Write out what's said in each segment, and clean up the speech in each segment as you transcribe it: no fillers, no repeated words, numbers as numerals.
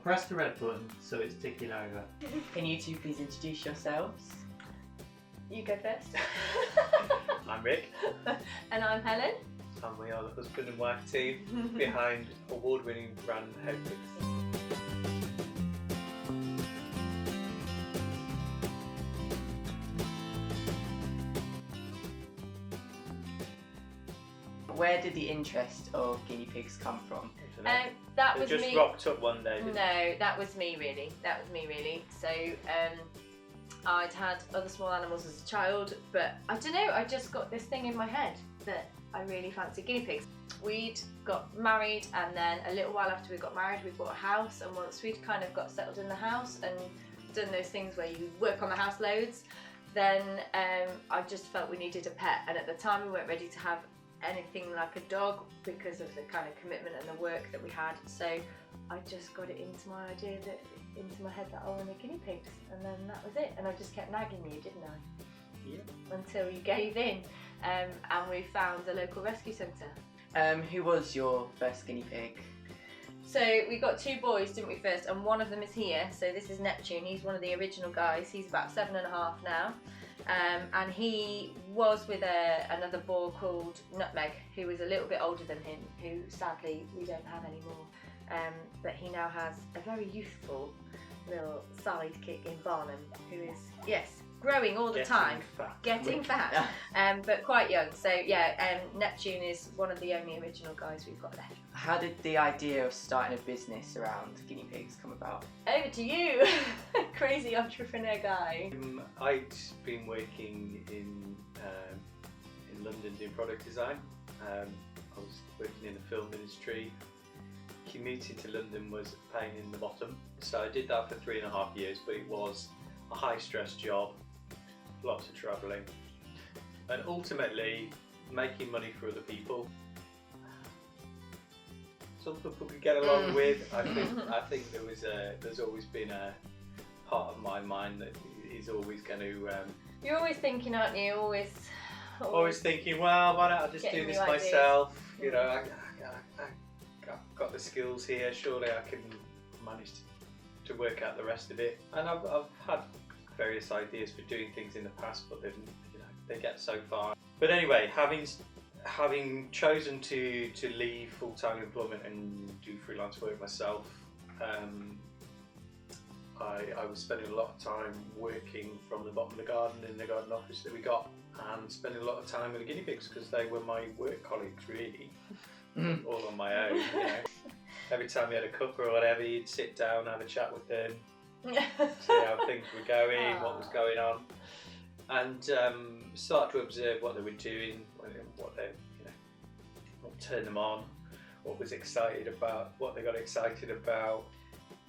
press the red button so it's ticking over. Can you two please introduce yourselves? You go first. I'm Rik, And I'm Helen. and we are the husband and wife team behind award-winning brand HayPigs. Where did the interest of guinea pigs come from? That They was just me. rocked up one day, didn't No, that was me really. That was me really. So I'd had other small animals as a child, but I don't know, I just got this thing in my head that I really fancied guinea pigs. We'd got married, and then a little while after we got married we bought a house, and once we'd kind of got settled in the house and done those things where you work on the house loads, then I just felt we needed a pet, and at the time we weren't ready to have anything like a dog because of the kind of commitment and the work that we had. So I just got it into my head that I wanted guinea pigs, and then that was it. And I just kept nagging you, didn't I? Yeah. Until you gave in, and we found a local rescue centre. Who was your first guinea pig? So we got two boys, didn't we, first? And one of them is here. So this is Neptune. He's one of the original guys. He's about 7.5 now. And he was with another boar called Nutmeg, who was a little bit older than him, who sadly we don't have anymore. But he now has a very youthful little sidekick in Barnum, who is, yes, growing all the time, getting fat, but quite young. So yeah, Neptune is one of the only original guys we've got left. How did the idea of starting a business around guinea pigs come about? Over to you, crazy entrepreneur guy. I'd been working in London doing product design. I was working in the film industry. Commuting to London was a pain in the bottom, so I did that for 3.5 years, but it was a high stress job, lots of travelling, and ultimately making money for other people. Some people could get along with. I think there's always been a part of my mind that is always going to. You're always thinking, aren't you? Always thinking, well, why don't I just do this myself? You know, I've got the skills here. Surely I can manage to work out the rest of it. And I've had various ideas for doing things in the past, but they get so far. But anyway, having chosen to leave full-time employment and do freelance work myself, I was spending a lot of time working from the bottom of the garden in the garden office that we got, and spending a lot of time with the guinea pigs because they were my work colleagues really, all on my own. You know. Every time you had a cuppa or whatever, you'd sit down, have a chat with them, see how things were going, what was going on, and start to observe what they were doing, what turned them on, what was excited about, what they got excited about.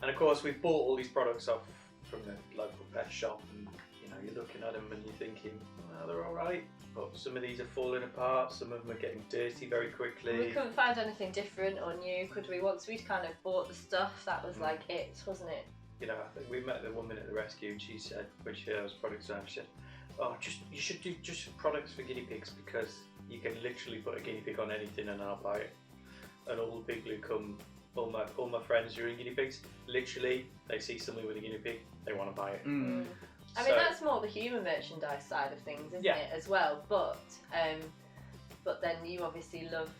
And of course, we bought all these products off from the local pet shop, and you're looking at them and you're thinking, well, they're all right, but some of these are falling apart, some of them are getting dirty very quickly. We couldn't find anything different or new, could we? Once we'd kind of bought the stuff, that was like it, wasn't it? I think we met the woman at the rescue, and she said, when she heard us product design, she said, oh, you should do just products for guinea pigs, because you can literally put a guinea pig on anything and I'll buy it. And all the people who come, all my friends who are in guinea pigs, literally, they see something with a guinea pig, they want to buy it. I mean, that's more the human merchandise side of things, isn't it, as well? But then you obviously love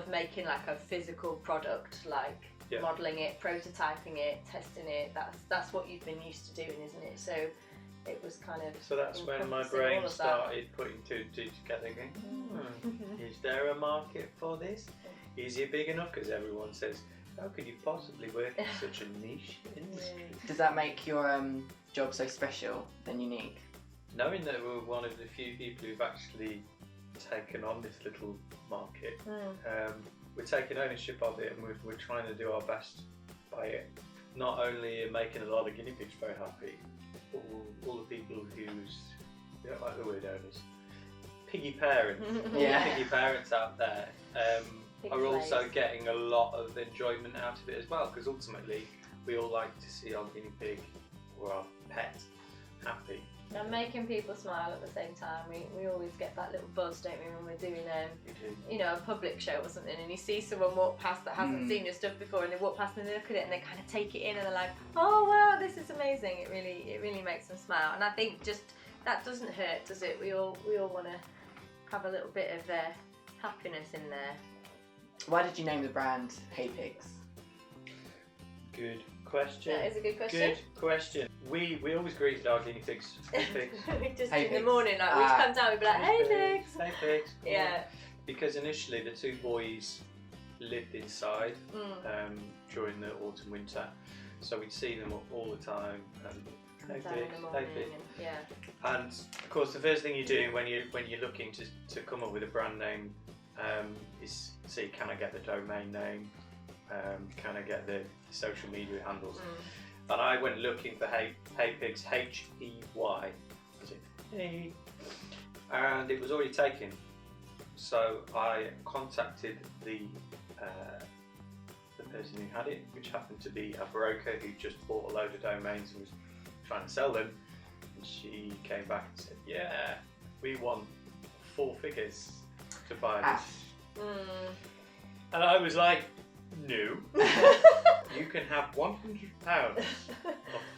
making like a physical product, like modelling it, prototyping it, testing it. That's what you've been used to doing, isn't it? So it was kind of. So that's when my brain started putting two and two together, going, is there a market for this? Is it big enough? Because everyone says, how could you possibly work in such a niche industry? Does that make your job so special and unique? Knowing that we're one of the few people who've actually taken on this little market, we're taking ownership of it, and we're trying to do our best by it. Not only are making a lot of guinea pigs very happy, all the people who's, you don't like the word owners, piggy parents, all the piggy parents out there are also getting a lot of enjoyment out of it as well, because ultimately we all like to see our guinea pig or our pet happy. And making people smile at the same time. We always get that little buzz, don't we, when we're doing a public show or something, and you see someone walk past that hasn't seen your stuff before, and they walk past and they look at it and they kind of take it in and they're like, oh wow, this is amazing. It really makes them smile. And I think just that doesn't hurt, does it? We all want to have a little bit of happiness in there. Why did you name the brand HayPigs? Good question. That is a good question. Good question. We always greeted our guinea pigs. Hey pigs. Just Hey in the pigs. morning, like we'd come down, we'd be like, hey pigs. Hey pigs. Yeah. Because initially the two boys lived inside during the autumn winter, so we'd see them all the time. Hey Down in pigs. the Hey morning, pigs. yeah. And of course, the first thing you're doing when you're looking to come up with a brand name is see, can I get the domain name? Can I get the social media handles? And I went looking for HayPigs, H-E-Y, is it? Hey. And it was already taken. So I contacted the person who had it, which happened to be a broker who just bought a load of domains and was trying to sell them. And she came back and said, yeah, we want 4 figures to buy this. And I was like, no. You can have £100 of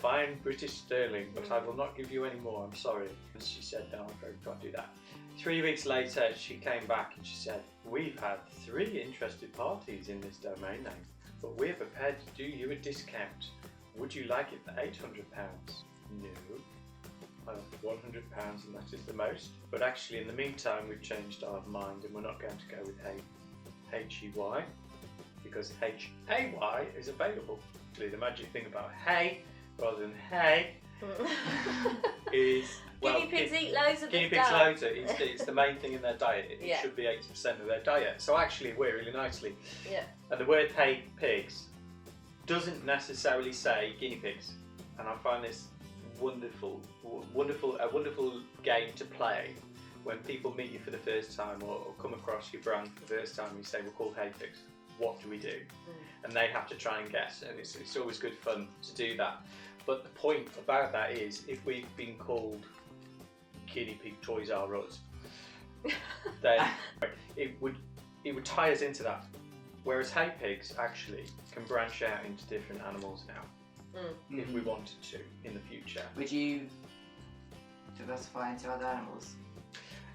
fine British sterling, but I will not give you any more, I'm sorry. And she said, no, I'm afraid we can't do that. 3 weeks later, she came back and she said, we've had 3 interested parties in this domain name, but we're prepared to do you a discount. Would you like it for £800? No. I offered £100 and that is the most. But actually, in the meantime, we've changed our mind and we're not going to go with H-E-Y. Because H-A-Y is available. Actually, the magic thing about hay rather than hay is Guinea pigs eat loads of guinea this pigs down. loads of it. It's the main thing in their diet. It should be 80% of their diet. So actually, it worked really nicely. Yeah. And the word hay pigs doesn't necessarily say guinea pigs. And I find this a wonderful game to play when people meet you for the first time or come across your brand for the first time. And you say, we're called HayPigs. What do we do? And they have to try and guess, and it's always good fun to do that. But the point about that is, if we've been called Guinea Pig Toys R Us, then it would tie us into that. Whereas HayPigs actually can branch out into different animals now, if we wanted to in the future. Would you diversify into other animals?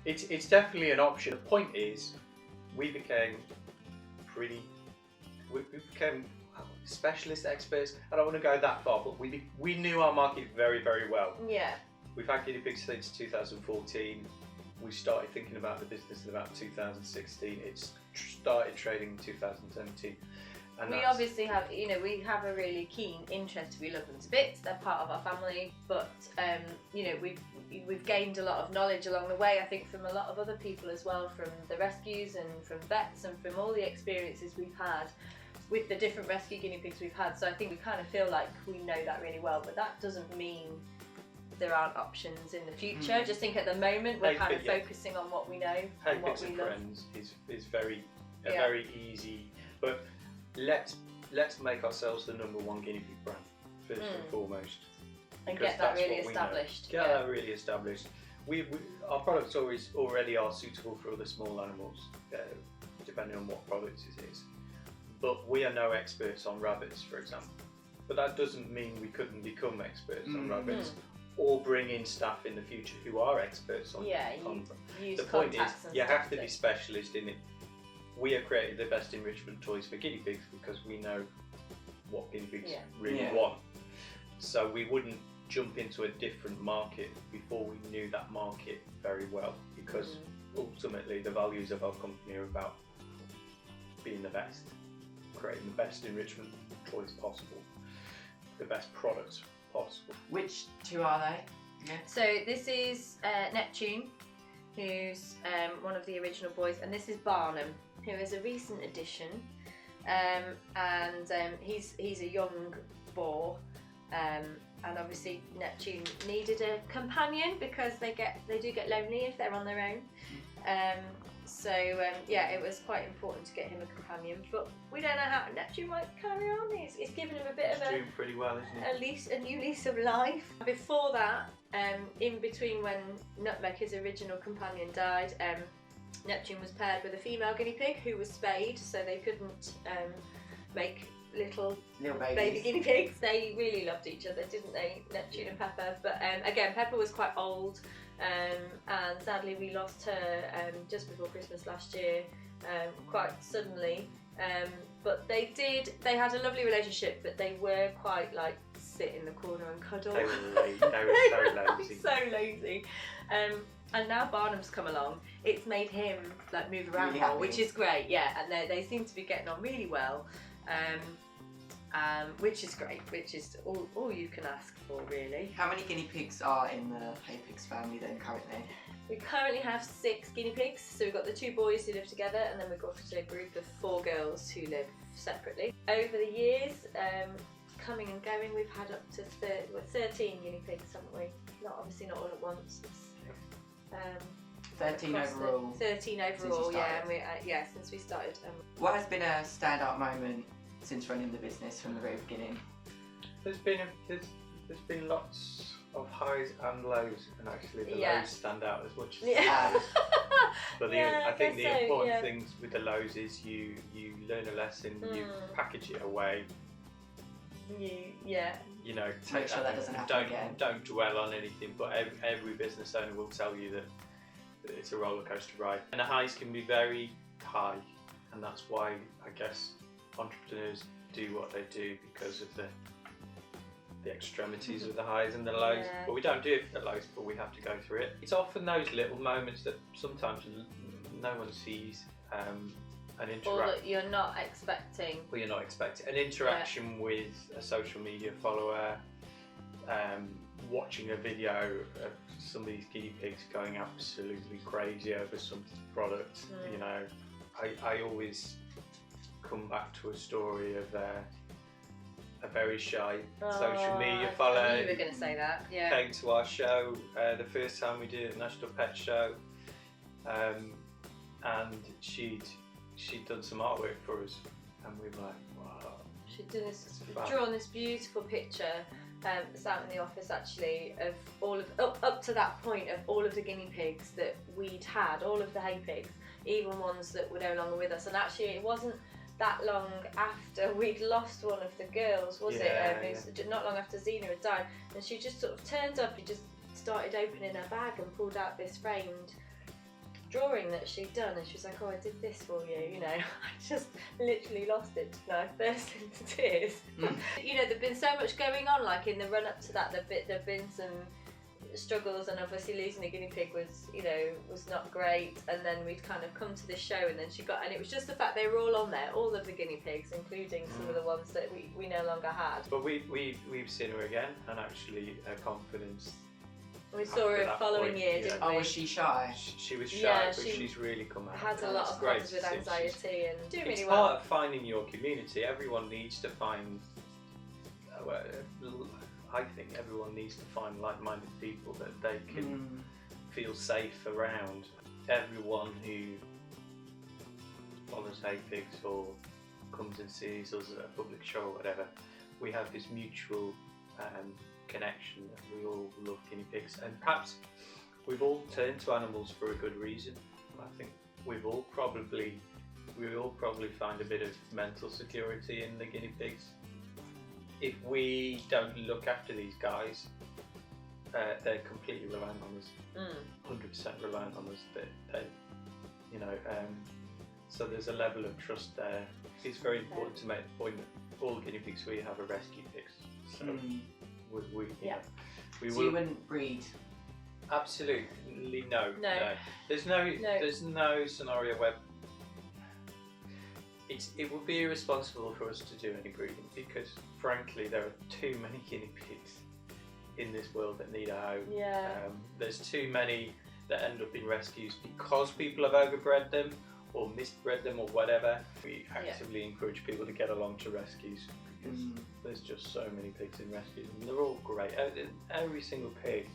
It's definitely an option. The point is, we became specialist experts. I don't want to go that far, but we knew our market very, very well. Yeah. We've had guinea pigs since 2014. We started thinking about the business in about 2016. It's started trading in 2017. And we obviously have, we have a really keen interest. We love them to bits. They're part of our family, but we've gained a lot of knowledge along the way. I think from a lot of other people as well, from the rescues and from vets and from all the experiences we've had with the different rescue guinea pigs we've had. So I think we kind of feel like we know that really well, but that doesn't mean there aren't options in the future. I just think at the moment we're kind of focusing on what we know and what HayPigs we and love. Friends is very easy, but let's make ourselves the #1 guinea pig brand first and foremost, And because get that that's really what we know. established. Get that really established. Our products already are suitable for other small animals, depending on what products it is. But we are no experts on rabbits, for example. But that doesn't mean we couldn't become experts on rabbits, or bring in staff in the future who are experts on. Use the point is, contacts and you stuff have to be specialist in it. We have created the best enrichment toys for guinea pigs because we know what guinea pigs really want. So we wouldn't jump into a different market before we knew that market very well, because ultimately the values of our company are about being the best, creating the best enrichment toys possible, the best products possible. Which 2 are they? Yeah. So this is Neptune, who's one of the original boys, and this is Barnum, who is a recent addition, and he's a young boar, and obviously Neptune needed a companion because they do get lonely if they're on their own. So yeah, it was quite important to get him a companion, but we don't know how Neptune might carry on. It's given him a bit of doing pretty well, isn't it? a new lease of life. Before that, in between when Nutmeg, his original companion, died, Neptune was paired with a female guinea pig who was spayed, so they couldn't make little baby guinea pigs. They really loved each other, didn't they, Neptune and Pepper? But again, Pepper was quite old, and sadly we lost her just before Christmas last year, quite suddenly. But they had a lovely relationship, but they were quite like sit in the corner and cuddle. They were so lazy. So lazy. And now Barnum's come along, it's made him like move around Really more, happy. which is great, yeah. And they seem to be getting on really well, which is great, which is all you can ask for, really. How many guinea pigs are in the HayPigs family then currently? We currently have 6 guinea pigs. So we've got the 2 boys who live together, and then we've got a group of 4 girls who live separately. Over the years, coming and going, we've had up to 13 guinea pigs, haven't we? Obviously not all at once. 13 overall. 13 overall, yeah. And since we started. What has been a standout moment since running the business from the very beginning? There's been lots of highs and lows, and actually the lows stand out as much as the highs. But I think the important things with the lows is you learn a lesson, you package it away. You know, make sure that doesn't happen again. Don't dwell on anything, but every business owner will tell you that it's a roller coaster ride, and the highs can be very high, and that's why I guess entrepreneurs do what they do, because of the extremities of the highs and the lows. But we don't do it for the lows, but we have to go through it. It's often those little moments that sometimes no one sees. Or that you're not expecting. Well, you're not expecting an interaction with a social media follower, watching a video of some of these guinea pigs going absolutely crazy over some product. You know, I always come back to a story of a very shy social media follower. I knew you were going to say that. Yeah. Came to our show the first time we did a National Pet Show, and she'd done some artwork for us, and we were like, wow. She'd drawn this beautiful picture. It's out in the office actually, of all of up to that point, of all of the guinea pigs that we'd had, all of the HayPigs, even ones that were no longer with us. And actually, it wasn't that long after we'd lost one of the girls, was it? It was not long after Xena had died, and she just sort of turned up and just started opening her bag and pulled out this framed drawing that she'd done, and she was like, oh, I did this for you, you know. I just literally lost it, and I burst into tears. You know, there'd been so much going on, like in the run up to that, there'd been some struggles, and obviously losing a guinea pig was, you know, was not great, and then we'd kind of come to this show, and then and it was just the fact they were all on there, all of the guinea pigs, including some of the ones that we no longer had. But we've seen her again, and actually her confidence. We saw her the following year, didn't we? Oh, was she shy? She was shy, but she's really come out. Has a lot of problems with anxiety and doing really well. It's part of finding your community. Everyone needs to find. I think everyone needs to find like-minded people that they can feel safe around. Everyone who follows HayPigs or comes and sees us at a public show or whatever, we have this mutual connection that we all love guinea pigs, and perhaps we've all turned to animals for a good reason. I think we all probably find a bit of mental security in the guinea pigs. If we don't look after these guys, they're completely reliant on us, 100% reliant on us. They you know, so there's a level of trust there. It's very important to make the point that all the guinea pigs we have are rescue pigs. So we you wouldn't breed? Absolutely no. There's no scenario where it would be irresponsible for us to do any breeding, because frankly there are too many guinea pigs in this world that need a home. There's too many that end up in rescues because people have overbred them or misbred them or whatever. We actively encourage people to get along to rescues, because there's just so many pigs in rescues, and they're all great. Every single pig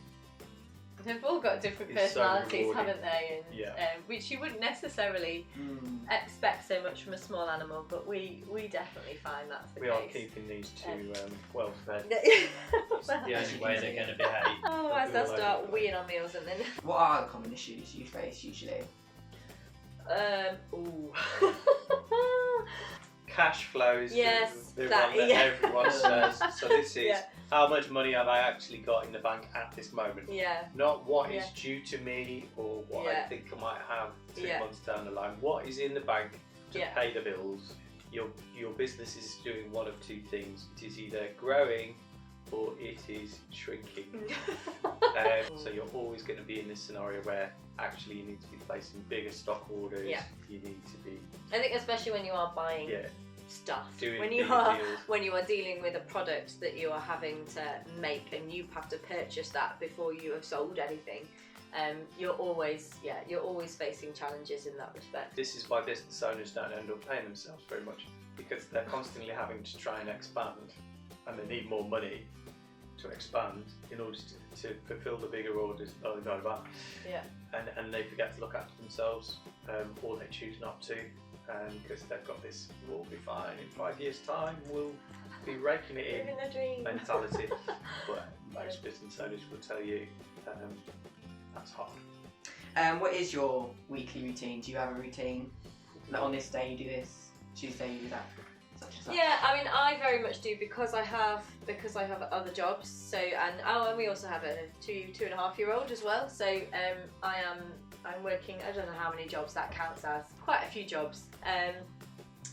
They've all got different It's so personalities, rewarding. haven't they? And, Yeah. which you wouldn't necessarily expect so much from a small animal, but we definitely find that's the We case. are keeping these two well fed. Well, The only way they're going to behave. otherwise they'll start weeing on me or something. What are the common issues you face usually? Ooh. Cash flows. Yes, the that- one that yeah. everyone says. So this is Yeah. how much money have I actually got in the bank at this moment? Yeah. Not what is Yeah. due to me or what Yeah. I think I might have 2 Yeah. months down the line. What is in the bank to Yeah. pay the bills? Your business is doing one of two things. It is either growing or it is shrinking. So you're always going to be in this scenario where actually you need to be placing bigger stock orders. Yeah. You need to be I think especially when you are buying stuff, doing when bigger you are deals. when you are dealing with a product that you are having to make and you have to purchase that before you have sold anything, you're always facing challenges in that respect. This is why business owners don't end up paying themselves very much, because they're constantly having to try and expand, and they need more money to expand in order to fulfill the bigger orders. Yeah. And they forget to look after themselves, or they choose not to, because they've got this "we'll be fine in 5 years' time, we'll be raking it in" Living the dream. mentality. But most business owners will tell you that's hard. What is your weekly routine? Do you have a routine? Like on this day you do this, Tuesday you do that, such and such? Yeah, I mean, I very much do because I have other jobs. So and we also have a 2.5-year-old as well. So I'm working. I don't know how many jobs that counts as. Quite a few jobs.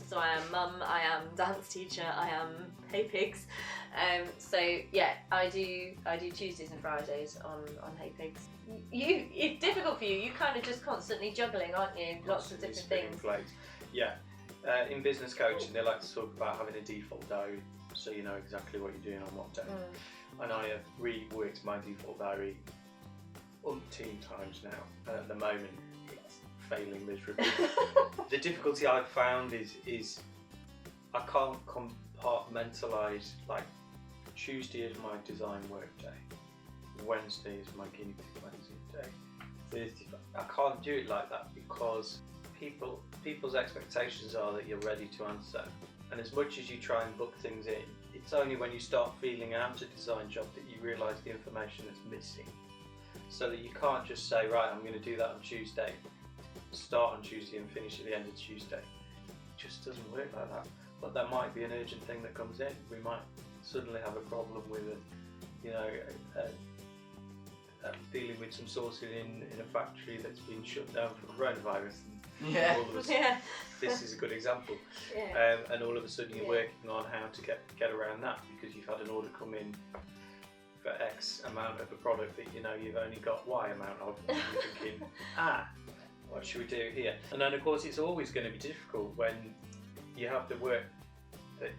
So I am mum. I am dance teacher. I am HayPigs. So yeah, I do Tuesdays and Fridays on HayPigs. It's difficult for you. You kind of just constantly juggling, aren't you? Lots of different things. Plates. Yeah. In business coaching, they like to talk about having a default diary, so you know exactly what you're doing on what day. And I have reworked my default diary umpteen times now, and at the moment it's failing miserably. The difficulty I've found is I can't compartmentalise, like Tuesday is my design work day, Wednesday is my guinea pig Wednesday day, Thursday. I can't do it like that because people's expectations are that you're ready to answer, and as much as you try and book things in, it's only when you start feeling out a design job that you realise the information that's missing. So that you can't just say, right, I'm going to do that on Tuesday, start on Tuesday and finish at the end of Tuesday. It just doesn't work like that. But there might be an urgent thing that comes in. We might suddenly have a problem with dealing with some sourcing in a factory that's been shut down for coronavirus. And all of a sudden, this is a good example. Yeah. And all of a sudden you're working on how to get around that because you've had an order come in for X amount of a product that you know you've only got Y amount of. And you're thinking, what should we do here? And then of course it's always going to be difficult when you have the work that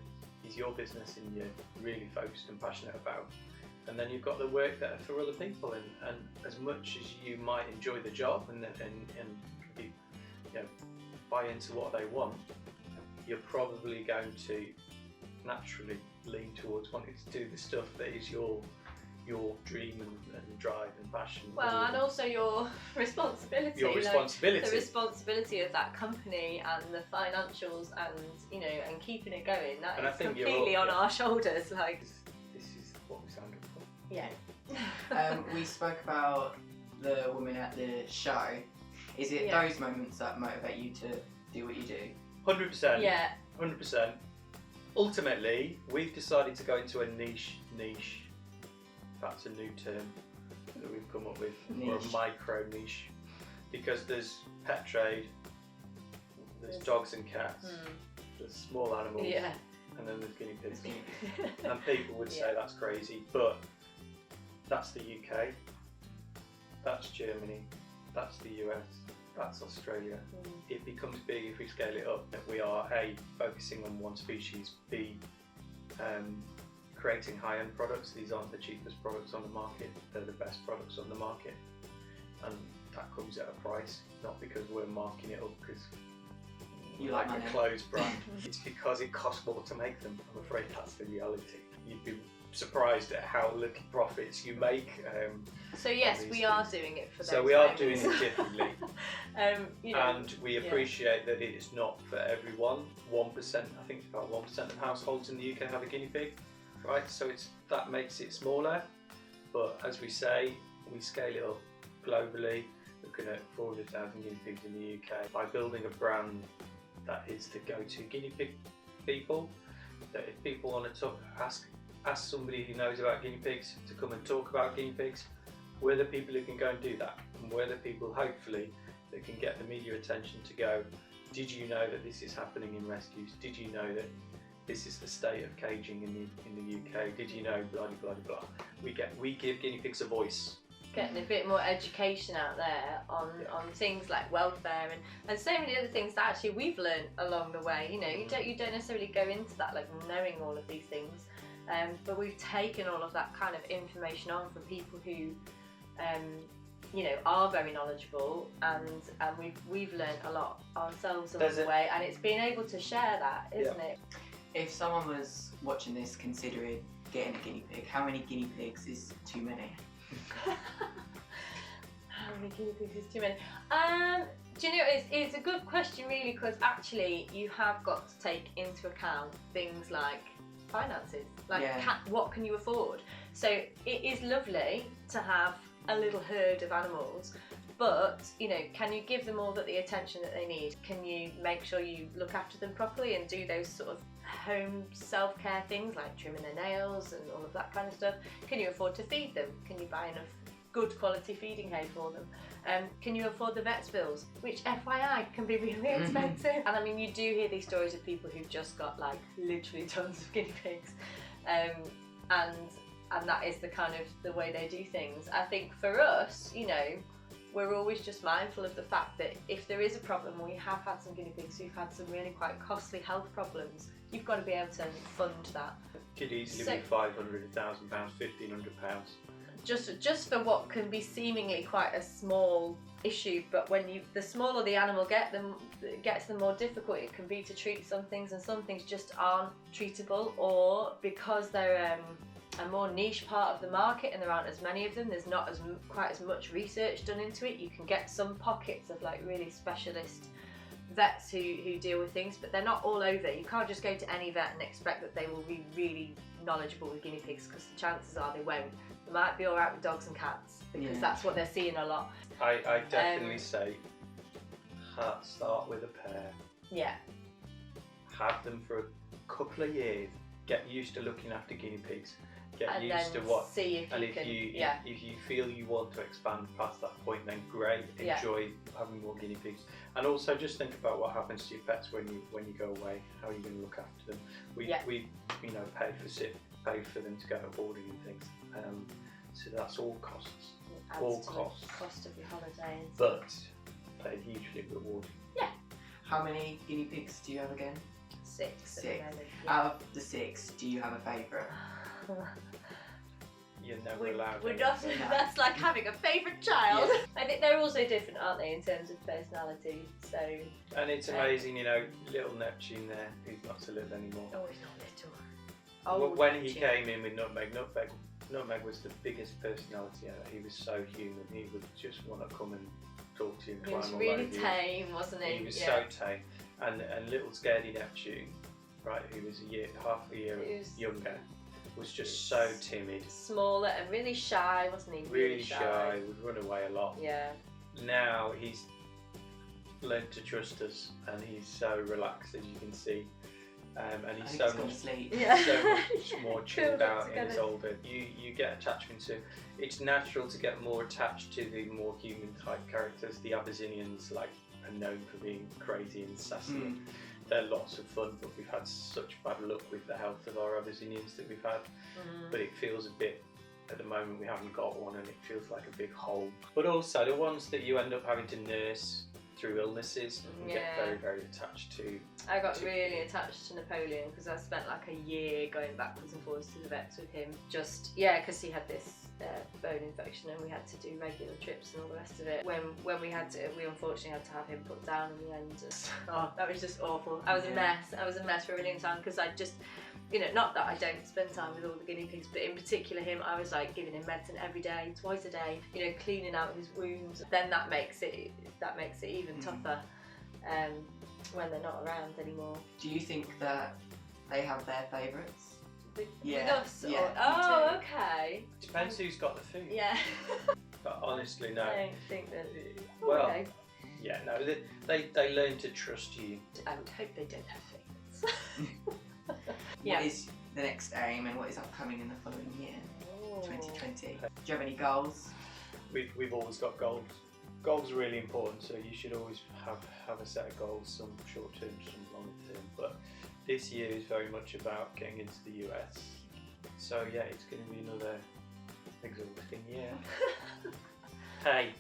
is your business and you're really focused and passionate about. And then you've got the work that are for other people, and as much as you might enjoy the job and be, buy into what they want, you're probably going to naturally lean towards wanting to do the stuff that is your dream and drive and passion. Well, and also your responsibility. Your responsibility. Like, the responsibility of that company and the financials and and keeping it going. That is completely on our shoulders. Like this is what we signed up for. Yeah. We spoke about the women at the show. Is it those moments that motivate you to do what you do? 100%. Yeah. 100%. Ultimately, we've decided to go into a niche. That's a new term that we've come up with, or a micro niche, because there's pet trade, there's dogs and cats, there's small animals, and then there's guinea pigs. And people would say that's crazy, but that's the UK, that's Germany, that's the US, that's Australia. It becomes big if we scale it up. We are A, focusing on one species, B, creating high-end products. These aren't the cheapest products on the market, they're the best products on the market, and that comes at a price, not because we're marking it up because you like like a clothes brand. It's because it costs more to make them. I'm afraid that's the reality. you'd be surprised at how little profits you make. So yes, we are doing it for those. So we are moments. doing it differently. You know, And we appreciate that it is not for everyone. 1%, I think it's about 1% of households in the UK have a guinea pig, right? So that makes it smaller. But as we say, we scale it up globally, looking at 400,000 guinea pigs in the UK. By building a brand that is the go-to guinea pig people, that if people want to ask somebody who knows about guinea pigs to come and talk about guinea pigs, we're the people who can go and do that. And we're the people, hopefully, that can get the media attention to go, did you know that this is happening in rescues? Did you know that this is the state of caging in the UK? Did you know blah blah blah blah? We give guinea pigs a voice. Getting a bit more education out there on things like welfare and so many other things that actually we've learned along the way. You know, you don't necessarily go into that like knowing all of these things, but we've taken all of that kind of information on from people who you know, are very knowledgeable, and we've learned a lot ourselves along the way, and it's being able to share that, isn't it? If someone was watching this considering getting a guinea pig, how many guinea pigs is too many? How many guinea pigs is too many? Do you know, it's a good question really, because actually you have got to take into account things like finances, like what can you afford? So it is lovely to have a little herd of animals, but you know, can you give them all the attention that they need? Can you make sure you look after them properly and do those sort of home self-care things like trimming their nails and all of that kind of stuff? Can you afford to feed them? Can you buy enough good quality feeding hay for them? Can you afford the vet's bills, which FYI can be really expensive? And I mean, you do hear these stories of people who've just got like literally tons of guinea pigs, and that is the kind of the way they do things. I think for us, you know, we're always just mindful of the fact that if there is a problem, we have had some guinea pigs who've had some really quite costly health problems, you've got to be able to fund that. Could easily be £500, £1,000, £1,500. Just for what can be seemingly quite a small issue, but when the smaller the animal gets, the more difficult it can be to treat some things, and some things just aren't treatable, or because they're a more niche part of the market and there aren't as many of them, there's not quite as much research done into it. You can get some pockets of like really specialist vets who deal with things, but they're not all over. You can't just go to any vet and expect that they will be really knowledgeable with guinea pigs, because the chances are they won't. They might be alright with dogs and cats, because that's what they're seeing a lot. I definitely say start with a pair. Yeah. Have them for a couple of years. Get used to looking after guinea pigs. Get and used to then what. See if and you if can, if you feel you want to expand past that point, then great. Enjoy having more guinea pigs. And also just think about what happens to your pets when you go away. How are you going to look after them? We you know pay for them to go boarding and things. So that's all costs. All costs. Cost of your holiday. But they're hugely rewarding. Yeah. How many guinea pigs do you have again? 6. Out of the 6, do you have a favourite? You're never allowed. We're not. That's like having a favourite child. Yeah. I think they're also different, aren't they, in terms of personality? So. And it's amazing, you know, little Neptune there, who's not to live anymore. Oh, he's not little. When he came in with Nutmeg was the biggest personality ever. He was so human. He would just want to come and talk to you and climb all over you. He was really tame, wasn't he? He was so tame. And little scaredy Neptune, right, who was half a year younger, was just so timid. Smaller and really shy, wasn't he? Really shy, would run away a lot. Yeah. Now he's learned to trust us, and he's so relaxed, as you can see. And he's so much more chilled out in his older. You get attachment to. It's natural to get more attached to the more human type characters. The Abyssinians are known for being crazy and sassy. They're lots of fun, but we've had such bad luck with the health of our Abyssinians that we've had. But it feels a bit. At the moment, we haven't got one, and it feels like a big hole. But also the ones that you end up having to nurse through illnesses, and get very, very attached to. I got really attached to Napoleon because I spent like a year going backwards and forwards to the vets with him. Because he had this bone infection, and we had to do regular trips and all the rest of it. When we unfortunately had to have him put down in the end. That was just awful. I was a mess. I was a mess for a really long time because You know, not that I don't spend time with all the guinea pigs, but in particular him, I was like giving him medicine every day, twice a day, you know, cleaning out his wounds. Then that makes it even tougher when they're not around anymore. Do you think that they have their favourites? With Yeah, us? yeah, Or, me oh, too. okay. Depends who's got the food. Yeah. But honestly, no. I don't think that. Well, okay. yeah, no. They learn to trust you. I would hope they don't have favourites. Yeah. What is the next aim and what is upcoming in the following year, Oh. 2020? Do you have any goals? We've always got goals. Goals are really important, so you should always have a set of goals, some short term, some long term. But this year is very much about getting into the US. So yeah, it's going to be another exhausting year. Hey,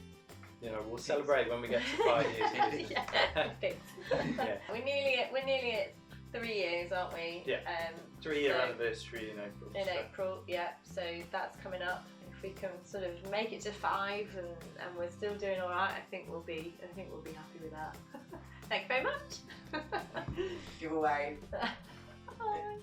you know, we'll celebrate when we get to 5 years. Yeah, thanks. Yeah. We're nearly at 3 years, aren't we? Yeah. 3-year So- anniversary in April. In so. April, yeah. So that's coming up. If we can sort of make it to 5 and we're still doing all right, I think we'll be happy with that. Thank you very much. Give away. Bye.